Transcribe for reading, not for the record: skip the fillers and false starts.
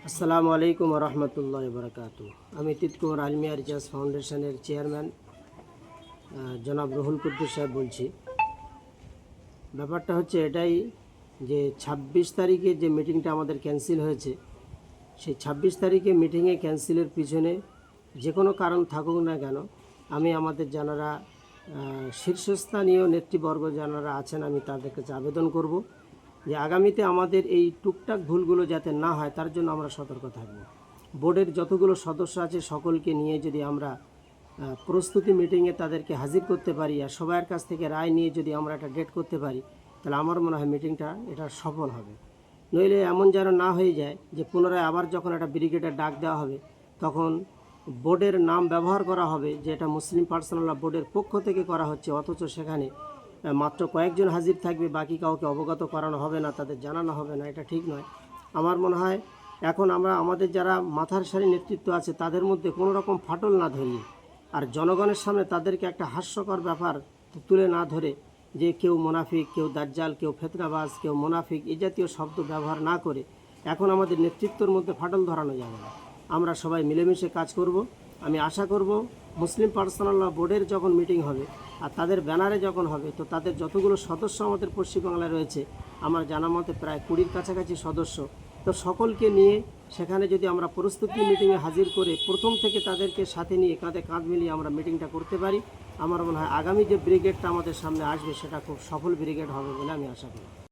আসসালামু আলাইকুম রহমতুল্লাহ বরকাতু। আমি তিতকুমার আলমিয়া রিচার্জ ফাউন্ডেশনের চেয়ারম্যান জনাব রুহুল কুদ্দুস সাহেব বলছি। ব্যাপারটা হচ্ছে এটাই যে ২৬ তারিখে যে মিটিংটা আমাদের ক্যান্সেল হয়েছে, সেই ২৬ তারিখে মিটিংয়ে ক্যান্সেলের পিছনে যে কোনো কারণ থাকুক না কেন, আমি আমাদের যারা শীর্ষস্থানীয় নেতৃবর্গ যারা আছেন, আমি তাদের কাছে আবেদন করব যে আগামীতে আমাদের এই টুকটাক ভুলগুলো যাতে না হয় তার জন্য আমরা সতর্ক থাকব। বোর্ডের যতগুলো সদস্য আছে সকলকে নিয়ে যদি আমরা প্রস্তুতি মিটিংয়ে তাদেরকে হাজির করতে পারি আর সবার কাছ থেকে রায় নিয়ে যদি আমরা একটা ডেট করতে পারি, তাহলে আমার মনে হয় মিটিংটা এটা সফল হবে। নইলে এমন যেন না হয়ে যায় যে পুনরায় আবার যখন একটা ব্রিগেডের ডাক দেওয়া হবে তখন বোর্ডের নাম ব্যবহার করা হবে যে এটা মুসলিম পার্সোনাল ল বোর্ডের পক্ষ থেকে করা হচ্ছে, অথচ সেখানে মাত্র কয়েকজন হাজির থাকবে, বাকি কাউকে অবগত করানো হবে না, তাদের জানানো হবে না। এটা ঠিক নয়। আমার মনে হয় এখন আমরা আমাদের যারা মাথার সারি নেতৃত্ব আছে তাদের মধ্যে কোনো রকম ফাটল না ধরিয়ে আর জনগণের সামনে তাদেরকে একটা হাস্যকর ব্যাপার তুলে না ধরে যে কেউ মুনাফিক, কেউ দাজ্জাল, কেউ ফেতনাবাজ, কেউ মুনাফিক এই জাতীয় শব্দ ব্যবহার না করে এখন আমাদের নেতৃত্বের মধ্যে ফাটল ধরানো যাবে না। আমরা সবাই মিলেমিশে কাজ করব। আমি আশা করব মুসলিম পার্সোনাল ল বোর্ডের যখন মিটিং হবে আর তাদের ব্যানারে যখন হবে, তো তাদের যতগুলো সদস্য আমাদের পশ্চিমবাংলায় রয়েছে, আমার জানা মতে প্রায় 20-র কাছাকাছি সদস্য, তো সকলকে নিয়ে সেখানে যদি আমরা প্রস্তুতি মিটিংয়ে হাজির করে প্রথম থেকে তাদেরকে সাথে নিয়ে কাঁধে কাঁধ মিলিয়ে আমরা মিটিংটা করতে পারি, আমার মনে হয় আগামী যে ব্রিগেডটা আমাদের সামনে আসবে সেটা খুব সফল ব্রিগেড হবে বলে আমি আশা করি।